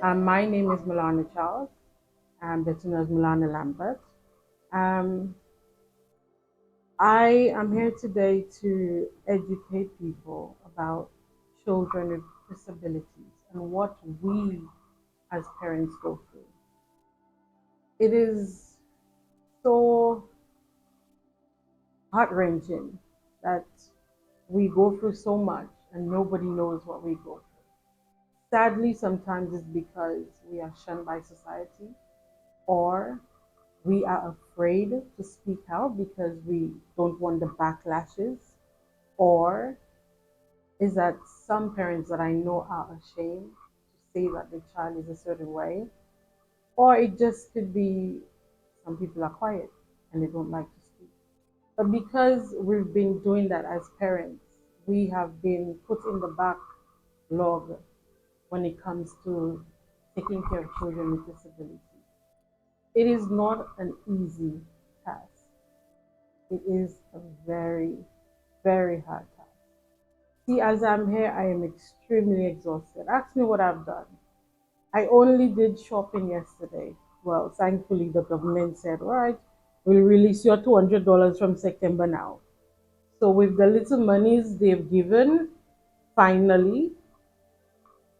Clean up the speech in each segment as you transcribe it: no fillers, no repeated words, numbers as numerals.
My name is Mulana Charles. I'm better known as Mulana Lambert. Um, I am here today to educate people about children with disabilities and what we as parents go through. It is so heart wrenching that we go through so much and nobody knows what we go through. Sadly, sometimes it's because we are shunned by society, or we are afraid to speak out because we don't want the backlashes, or is that some parents that I know are ashamed to say that the child is a certain way, or it just could be some people are quiet and they don't like to speak. But because we've been doing that as parents, we have been put in the backlog when it comes to taking care of children with disabilities. It is not an easy task. It is a very, very hard task. See, as I'm here, I am extremely exhausted. Ask me what I've done. I only did shopping yesterday. Well, thankfully, the government said, all right, we'll release your $200 from September now. So, with the little monies they've given, finally,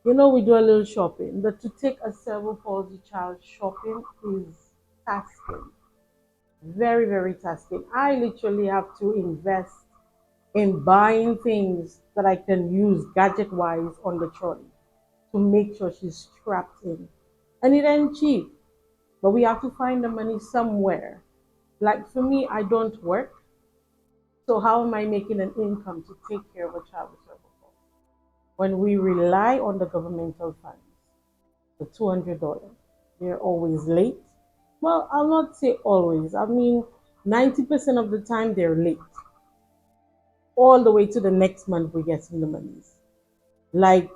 we do a little shopping. But to take a cerebral palsy child shopping is tasking. Very, very tasking. I literally have to invest in buying things that I can use gadget wise on the trolley to make sure she's strapped in. And it ain't cheap, but we have to find the money somewhere. Like for me, I don't work. So how am I making an income to take care of a child with cerebral palsy? When we rely on the governmental funds, the $200, they're always late. Well, I'll not say always. I mean, 90% of the time they're late. All the way to the next month we're getting the monies. Like,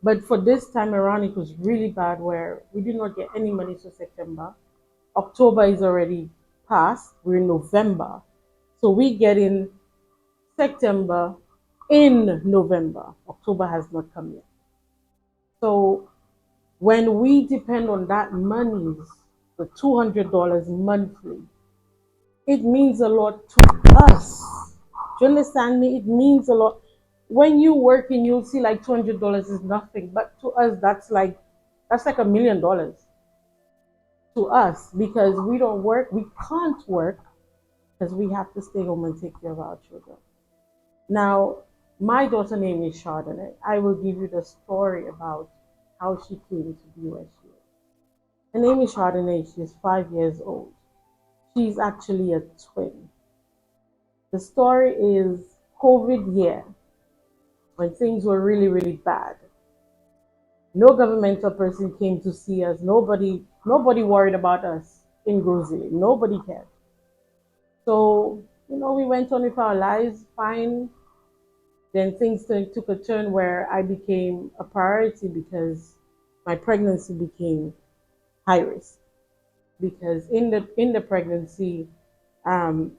but for this time around, it was really bad where we did not get any money for September. October is already past. We're in November. So we get in September in November. October has not come yet. So when we depend on that monies, the $200 monthly, it means a lot to us. Do you understand me? It means a lot. When you work and you'll see like $200 is nothing, but to us that's like $1 million to us because we don't work, we can't work because we have to stay home and take care of our children. Now, my daughter name is Chardonnay. I will give you the story about how she came to be where she is. Her name is Chardonnay. She's 5 years old. She's actually a twin. The story is COVID year when things were really, really bad. No governmental person came to see us. Nobody worried about us in Grosley. Nobody cared. So, we went on with our lives fine. Then things took a turn where I became a priority because my pregnancy became high risk. Because in the pregnancy, um,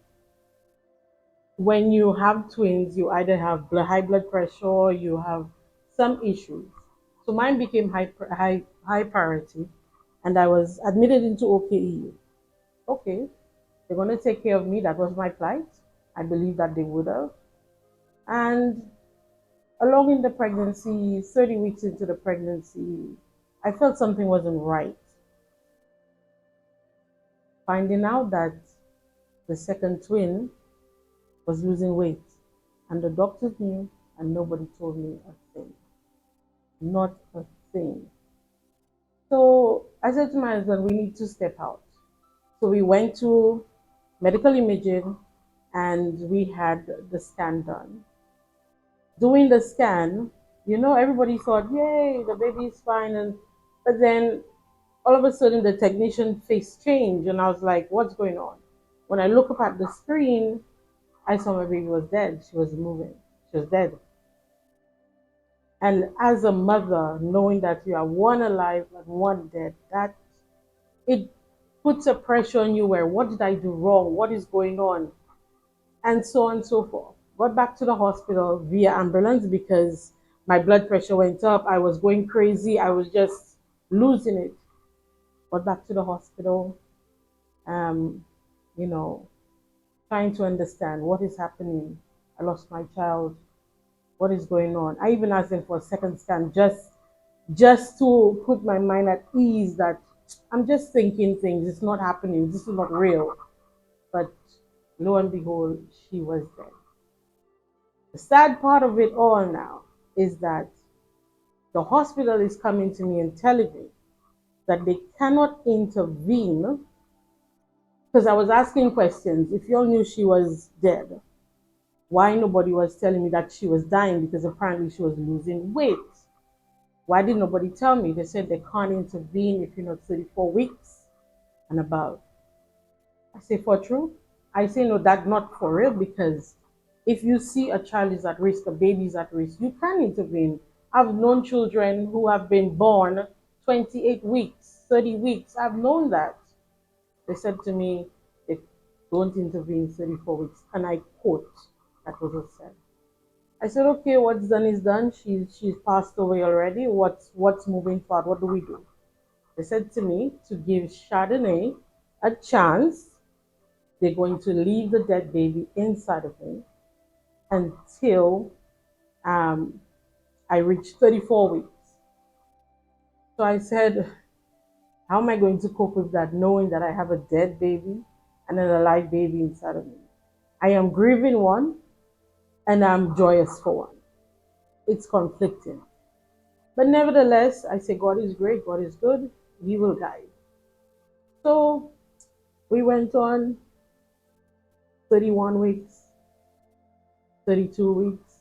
when you have twins, you either have high blood pressure or you have some issues. So mine became high priority, and I was admitted into OKEU. Okay, they're going to take care of me. That was my plight. I believe that they would have. And along in the pregnancy, 30 weeks into the pregnancy, I felt something wasn't right. Finding out that the second twin was losing weight, and the doctors knew, and nobody told me a thing. Not a thing. So I said to my husband, we need to step out. So we went to medical imaging and we had the scan done. Doing the scan, everybody thought, yay, the baby is fine. But then all of a sudden the technician face changed and I was like, what's going on? When I look up at the screen, I saw my baby was dead. She was moving. She was dead. And as a mother, knowing that you are one alive and one dead, that it puts a pressure on you where what did I do wrong? What is going on? And so on and so forth. Got back to the hospital via ambulance because my blood pressure went up. I was going crazy. I was just losing it. Got back to the hospital, um, you know, trying to understand what is happening. I lost my child. What is going on? I even asked them for a second scan just to put my mind at ease that I'm just thinking things. It's not happening. This is not real. But lo and behold, she was dead. The sad part of it all now is that the hospital is coming to me and telling me that they cannot intervene because I was asking questions. If you all knew she was dead, why nobody was telling me that she was dying? Because apparently she was losing weight. Why did nobody tell me? They said they can't intervene if you're not 34 weeks and above. I say, for true? I say, no, that's not for real, because if you see a child is at risk, a baby is at risk, you can intervene. I've known children who have been born 28 weeks, 30 weeks. I've known that. They said to me, they don't intervene 34 weeks. And I quote, that was what said. I said, okay, what's done is done. She's passed away already. What's moving forward? What do we do? They said to me to give Chardonnay a chance. They're going to leave the dead baby inside of me until um, I reach 34 weeks. So I said, how am I going to cope with that, knowing that I have a dead baby and an alive baby inside of me? I am grieving one and I'm joyous for one. It's conflicting. But nevertheless, I say God is great, God is good, He will guide. So we went on 31 weeks, 32 weeks,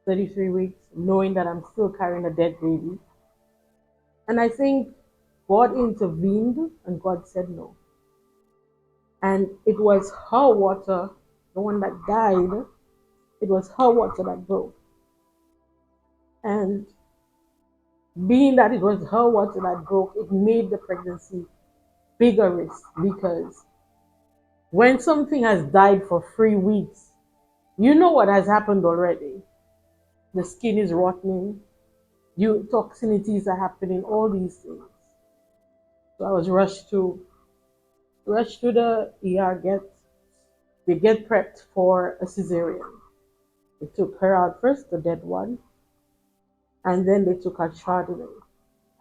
33 weeks, knowing that I'm still carrying a dead baby. And I think God intervened and God said no. And it was her water, the one that died, it was her water that broke. And being that it was her water that broke, it made the pregnancy bigger risk, because when something has died for 3 weeks, you know what has happened already. The skin is rotting, toxinities are happening, all these things. So I was rushed to the ER, they get prepped for a cesarean. They took her out first, the dead one, and then they took her Chardonnay.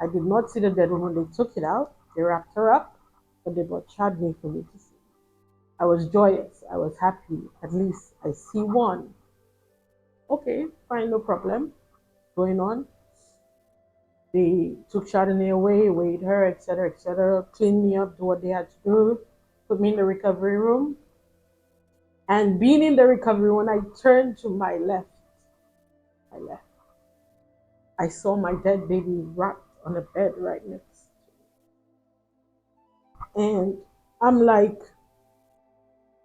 I did not see the dead one when they took it out. They wrapped her up, but they brought Chardonnay for me to see. I was joyous. I was happy. At least I see one. Okay, fine, no problem. Going on. They took Chardonnay away, weighed her, etc., cleaned me up, do what they had to do, put me in the recovery room. And being in the recovery, when I turned to my left, I saw my dead baby wrapped on a bed right next to me. And I'm like,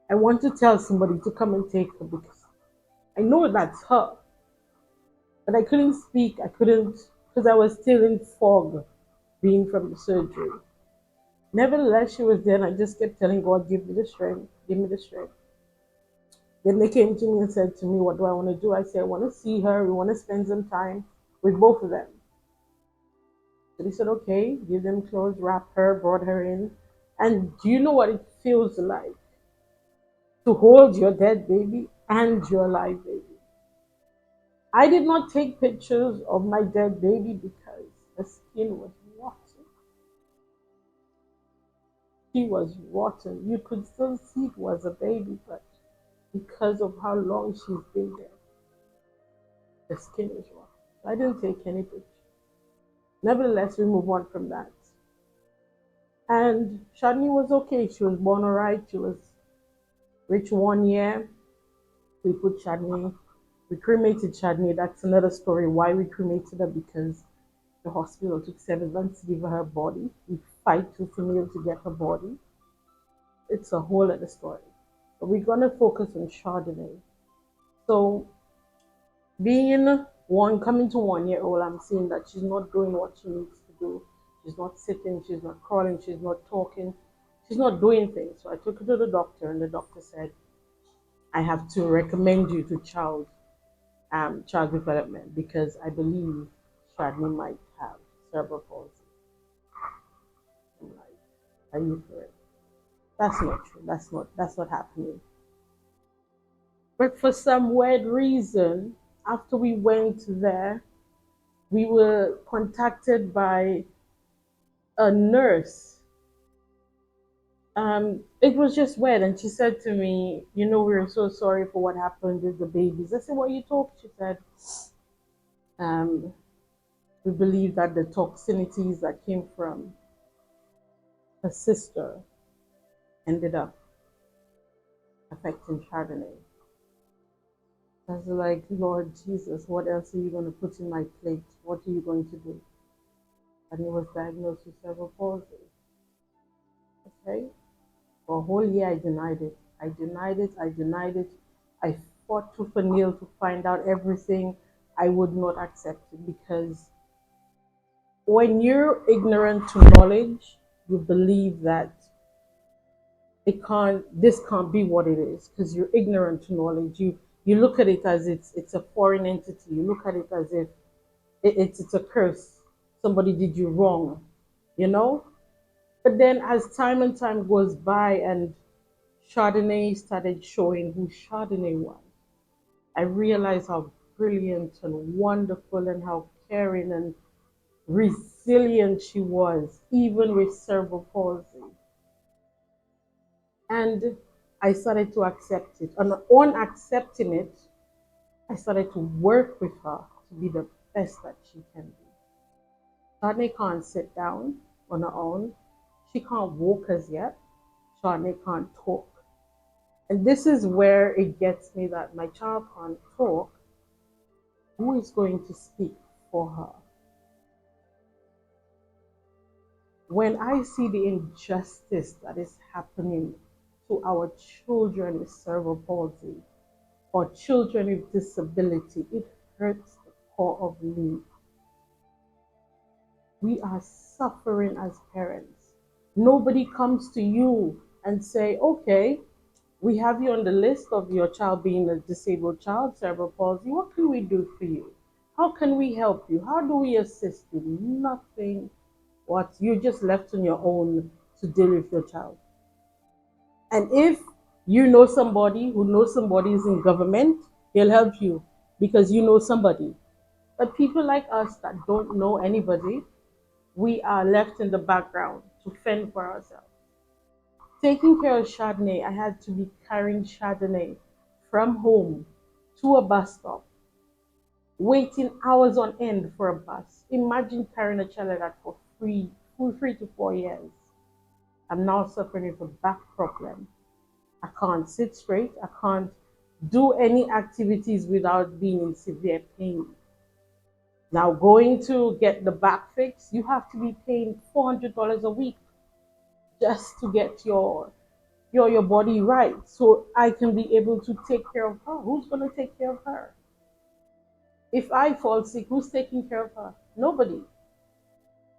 I want to tell somebody to come and take her because I know that's her. But I couldn't speak, I couldn't, because I was still in fog being from the surgery. Nevertheless, she was there, and I just kept telling God, give me the strength, give me the strength. Then they came to me and said to me, what do I want to do? I said, I want to see her. We want to spend some time with both of them. So they said, okay, give them clothes, wrap her, brought her in. And do you know what it feels like to hold your dead baby and your live baby? I did not take pictures of my dead baby because her skin was rotten. She was rotten. You could still see it was a baby, but because of how long she's been there, the skin is rotten. I didn't take any pictures. Nevertheless, we move on from that. And Shani was okay. She was born all right. She was reached 1 year. We put Shani, we cremated Shani. That's another story why we cremated her, because the hospital took 7 months to give her body. We fight tooth and nail to get her body. It's a whole other story. But we're gonna focus on Chardonnay. So being one coming to 1 year old, I'm seeing that she's not doing what she needs to do. She's not sitting, she's not crawling, she's not talking, she's not doing things. So I took her to the doctor, and the doctor said, I have to recommend you to child development because I believe Shadney might have cerebral palsy. Are you for it? That's not true. That's not happening. But for some weird reason, after we went there, we were contacted by a nurse. It was just weird, and she said to me, we're so sorry for what happened with the babies." I said, "What you talk?" She said, um, "We believe that the toxicities that came from her sister ended up affecting Chardonnay." I was like, "Lord Jesus, what else are you going to put in my plate? What are you going to do?" And he was diagnosed with cerebral palsy. Okay? For a whole year, I denied it. I denied it. I denied it. I fought tooth and nail to find out everything. I would not accept it because when you're ignorant to knowledge, you believe that this can't be what it is because you're ignorant to knowledge. You look at it as it's a foreign entity. You look at it as if it's a curse. Somebody did you wrong, you know? But then as time and time goes by and Chardonnay started showing who Chardonnay was, I realized how brilliant and wonderful and how caring and resilient she was, even with cerebral palsy. And I started to accept it. And on accepting it, I started to work with her to be the best that she can be. Chardonnay can't sit down on her own. She can't walk as yet. Chardonnay can't talk. And this is where it gets me that my child can't talk. Who is going to speak for her? When I see the injustice that is happening to our children with cerebral palsy or children with disability, it hurts the core of me. We are suffering as parents. Nobody comes to you and say, "Okay, we have you on the list of your child being a disabled child, cerebral palsy. What can we do for you? How can we help you? How do we assist you?" Nothing. What? You're just left on your own to deal with your child. And if you know somebody who knows somebody is in government, he'll help you because you know somebody. But people like us that don't know anybody, we are left in the background to fend for ourselves. Taking care of Chardonnay, I had to be carrying Chardonnay from home to a bus stop, waiting hours on end for a bus. Imagine carrying a child like that for 3 to 4 years. I'm now suffering with a back problem. I can't sit straight. I can't do any activities without being in severe pain. Now, going to get the back fix, you have to be paying $400 a week just to get your body right so I can be able to take care of her. Who's going to take care of her? If I fall sick, who's taking care of her? Nobody.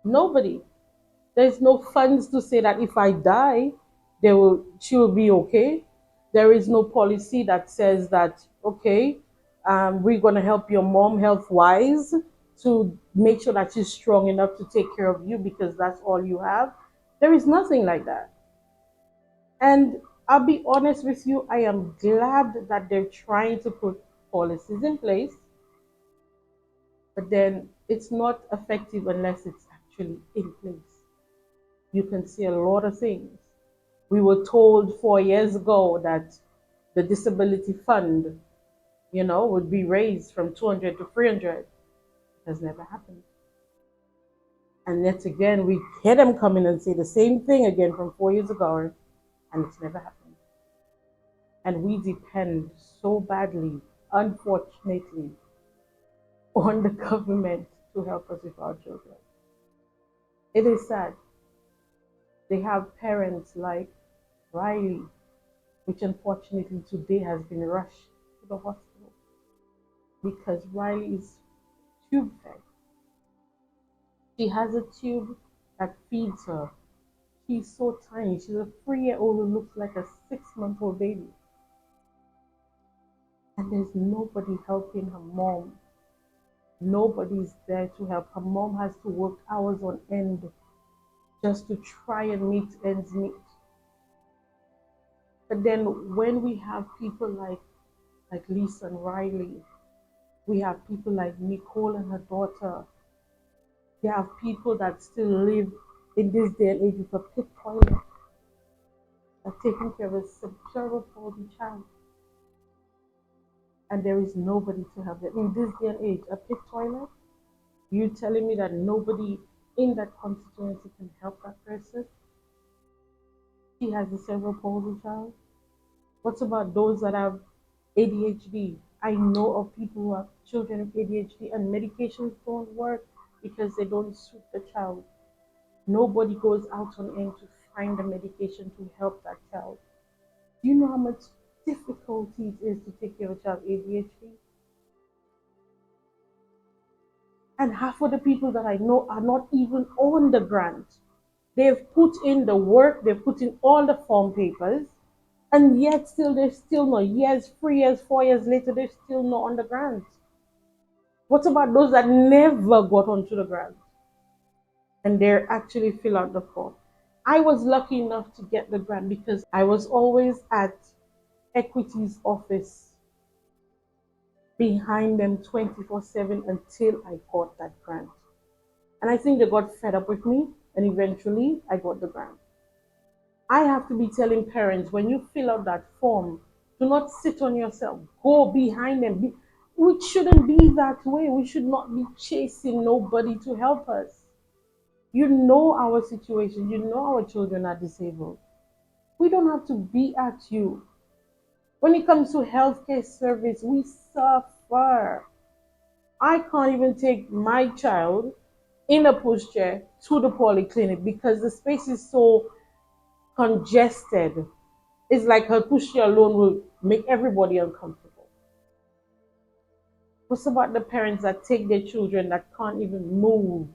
Nobody. There's no funds to say that if I die, she will be okay. There is no policy that says that, okay, we're going to help your mom health wise to make sure that she's strong enough to take care of you because that's all you have. There is nothing like that. And I'll be honest with you, I am glad that they're trying to put policies in place, but then it's not effective unless it's actually in place. You can see a lot of things. We were told 4 years ago that the disability fund, would be raised from 200 to 300. It has never happened. And yet again, we hear them coming and say the same thing again from 4 years ago, and it's never happened. And we depend so badly, unfortunately, on the government to help us with our children. It is sad. They have parents like Riley, which unfortunately today has been rushed to the hospital because Riley is tube fed. She has a tube that feeds her. She's so tiny. She's a 3-year-old who looks like a 6-month-old baby. And there's nobody helping her mom. Nobody's there to help. Her mom has to work hours on end just to try and meet ends meet. But then when we have people like Lisa and Riley, we have people like Nicole and her daughter. We have people that still live in this day and age with a pit toilet, are taking care of a cerebral palsy child, and there is nobody to help them. In this day and age, a pit toilet, you telling me that nobody in that constituency can help that person? She has a cerebral palsy child. What about those that have ADHD? I know of people who have children with ADHD and medications don't work because they don't suit the child. Nobody goes out on end to find the medication to help that child. Do you know how much difficulty it is to take care of a child with ADHD? And half of the people that I know are not even on the grant. They've put in the work, they've put in all the form papers, and yet still they're still not. Years, 3 years, 4 years later, they're still not on the grant. What about those that never got onto the grant and they're actually fill out the form? I was lucky enough to get the grant because I was always at Equity's office behind them 24/7 until I got that grant. And I think they got fed up with me, and eventually I got the grant. I have to be telling parents, when you fill out that form, do not sit on yourself. Go behind them. We shouldn't be that way. We should not be chasing nobody to help us. You know our situation. You know our children are disabled. We don't have to be at you. When it comes to healthcare service, we suffer. I can't even take my child in a pushchair to the polyclinic because the space is so congested. It's like her pushchair alone will make everybody uncomfortable. What's about the parents that take their children that can't even move?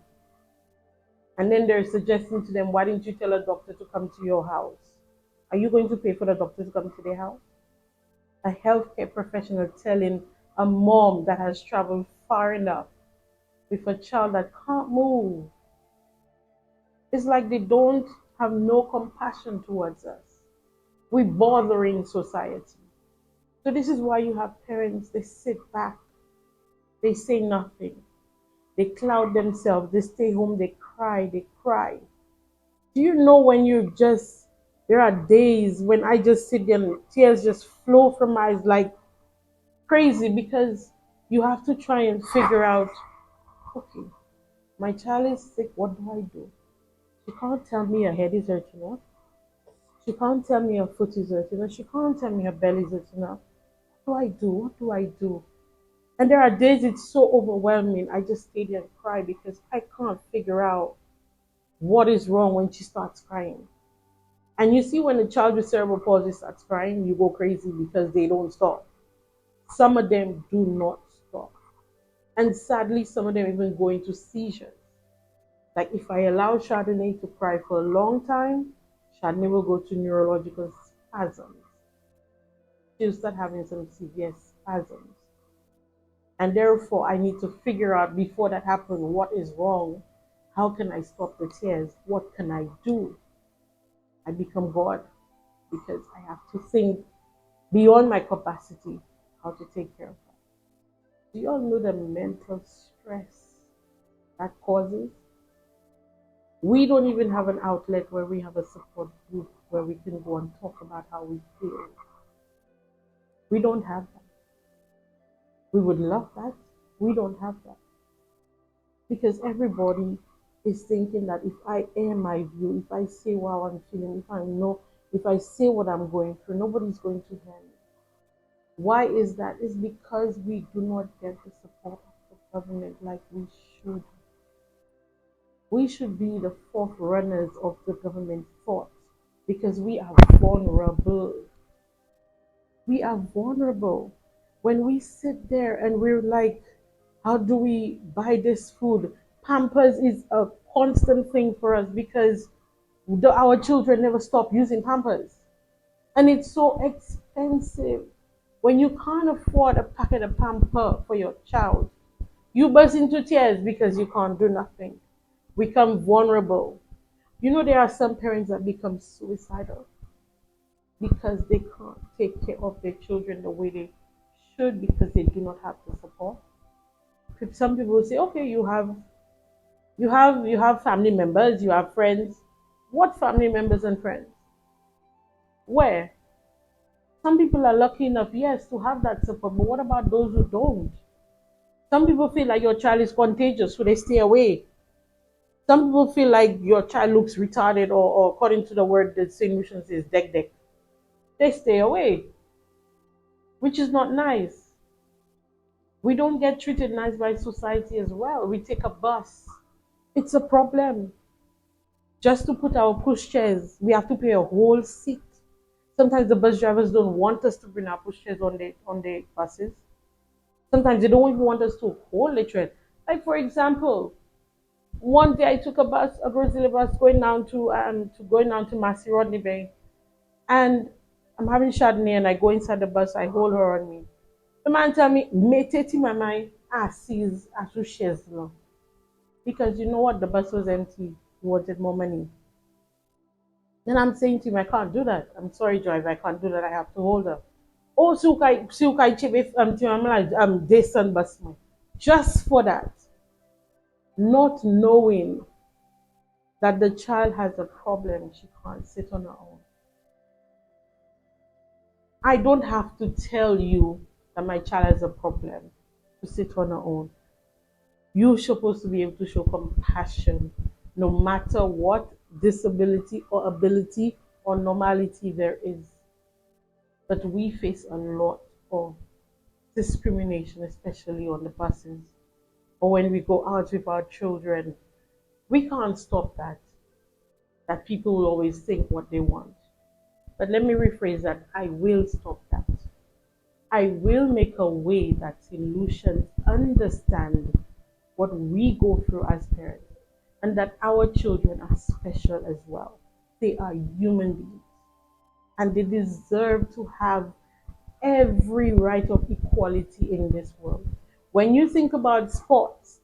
And then they're suggesting to them, why didn't you tell a doctor to come to your house? Are you going to pay for the doctor to come to their house? A healthcare professional telling a mom that has traveled far enough with a child that can't move. It's like they don't have no compassion towards us. We're bothering society. So this is why you have parents, they sit back, they say nothing. They cloud themselves, they stay home, they cry, they cry. Do you know when there are days when I just sit there and tears just flow from my eyes like crazy because you have to try and figure out, okay, my child is sick, what do I do? She can't tell me her head is hurting her. She can't tell me her foot is hurting her. She can't tell me her belly is hurting her. What do I do? What do I do? And there are days it's so overwhelming. I just stay there and cry because I can't figure out what is wrong when she starts crying. And you see, when a child with cerebral palsy starts crying, you go crazy because they don't stop. Some of them do not stop. And sadly, some of them even go into seizures. Like if I allow Chardonnay to cry for a long time, Chardonnay will go to neurological spasms. She'll start having some severe spasms. And therefore, I need to figure out before that happens what is wrong. How can I stop the tears? What can I do? I become God because I have to think beyond my capacity how to take care of her. Do you all know the mental stress that causes? We don't even have an outlet where we have a support group where we can go and talk about how we feel. We don't have that. We would love that. We don't have that. Because everybody is thinking that if I air my view, if I say how I'm feeling, if I say what I'm going through, nobody's going to hear me. Why is that? It's because we do not get the support of the government like we should. We should be the forerunners of the government thought because we are vulnerable. We are vulnerable. When we sit there and we're like, how do we buy this food? Pampers is a constant thing for us because our children never stop using Pampers. And it's so expensive. When you can't afford a packet of Pamper for your child, you burst into tears because you can't do nothing. We become vulnerable. You know, there are some parents that become suicidal because they can't take care of their children the way they should because they do not have the support. Some people will say, okay, you have family members, you have friends. What family members and friends? Where? Some people are lucky enough, yes, to have that support, but what about those who don't? Some people feel like your child is contagious, so they stay away. Some people feel like your child looks retarded, or according to the word the solution says, deck deck. They stay away, which is not nice. We don't get treated nice by society as well. We take a bus. It's a problem. Just to put our pushchairs, we have to pay a whole seat. Sometimes the bus drivers don't want us to bring our pushchairs on the buses. Sometimes they don't even want us to hold the train. Like for example, one day I took a bus, a Brazilian bus, going down to Massey Rodney Bay, and I'm having Chardonnay, and I go inside the bus, I hold her on me. The man tell me, "Meteti mama, sees shares no," because you know what, the bus was empty. He wanted more money. Then I'm saying to him, I can't do that. I'm sorry, driver, I can't do that. I have to hold her. Oh, sukai chebe desan bus man. Just for that, not knowing that the child has a problem, she can't sit on her own. I don't have to tell you that my child has a problem to sit on her own. You're supposed to be able to show compassion no matter what disability or ability or normality there is. But we face a lot of discrimination, especially on the buses or when we go out with our children. We can't stop that people will always think what they want. But let me rephrase that. I will stop that. I will make a way that solutions understand what we go through as parents and that our children are special as well. They are human beings and they deserve to have every right of equality in this world. When you think about sports,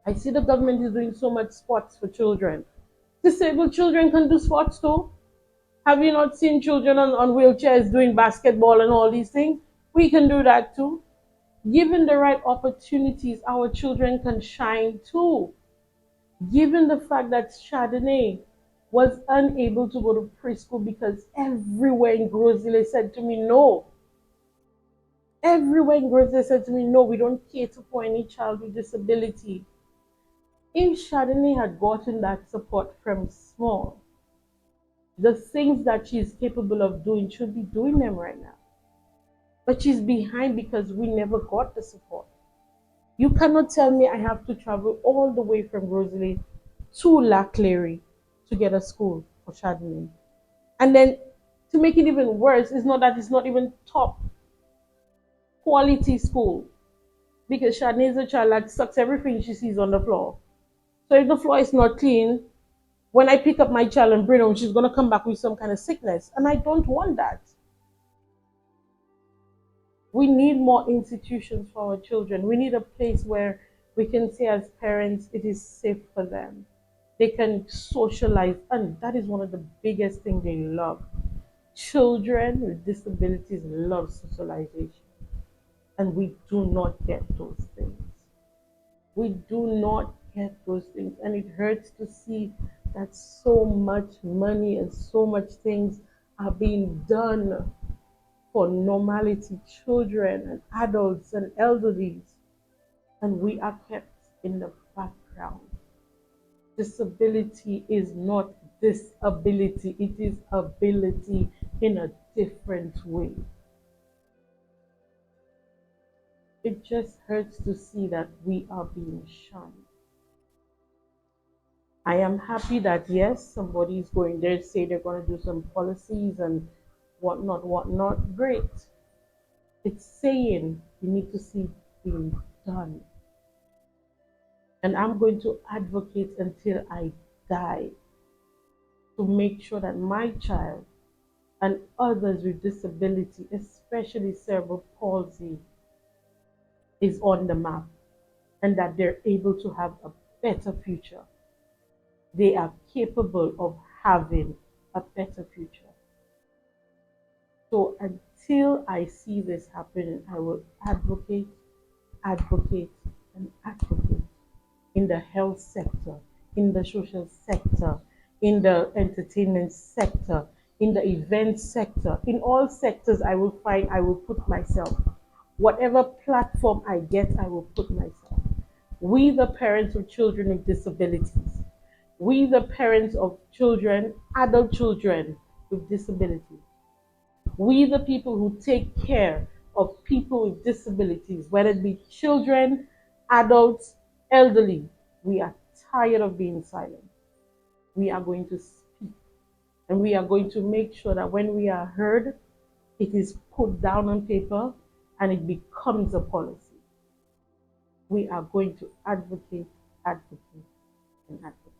I see the government is doing so much sports for children. Disabled children can do sports too. Have you not seen children on wheelchairs doing basketball and all these things? We can do that too. Given the right opportunities, our children can shine too. Given the fact that Chardonnay was unable to go to preschool because everywhere in Grosile said to me, no. Everywhere in Grosile said to me, no, we don't cater for any child with disability. If Chardonnay had gotten that support from small, the things that she's capable of doing, should be doing them right now. But she's behind because we never got the support. You cannot tell me I have to travel all the way from Rosalie to La Clary to get a school for Chardonnay. And then to make it even worse, it's not that it's not even top quality school. Because Chardonnay is a child that sucks everything she sees on the floor. So if the floor is not clean, when I pick up my child and bring her home, she's gonna come back with some kind of sickness. And I don't want that. We need more institutions for our children. We need a place where we can say as parents it is safe for them. They can socialize, and that is one of the biggest things they love. Children with disabilities love socialization, and we do not get those things. We do not get those things, and it hurts to see that so much money and so much things are being done for normality, children and adults and elderlies, and we are kept in the background. Disability is not disability, it is ability in a different way. It just hurts to see that we are being shunned. I am happy that yes, somebody is going there, say they're going to do some policies and whatnot, whatnot. Great. It's saying you need to see being done. And I'm going to advocate until I die to make sure that my child and others with disability, especially cerebral palsy, is on the map and that they're able to have a better future. they are capable of having a better future. So until I see this happening, I will advocate, advocate, and advocate in the health sector, in the social sector, in the entertainment sector, in the event sector. In all sectors, I will put myself. Whatever platform I get, I will put myself. We, the parents of children with disabilities, we, the parents of children, adult children with disabilities, we, the people who take care of people with disabilities, whether it be children, adults, elderly, we are tired of being silent. We are going to speak, and we are going to make sure that when we are heard, it is put down on paper and it becomes a policy. We are going to advocate, advocate, and advocate.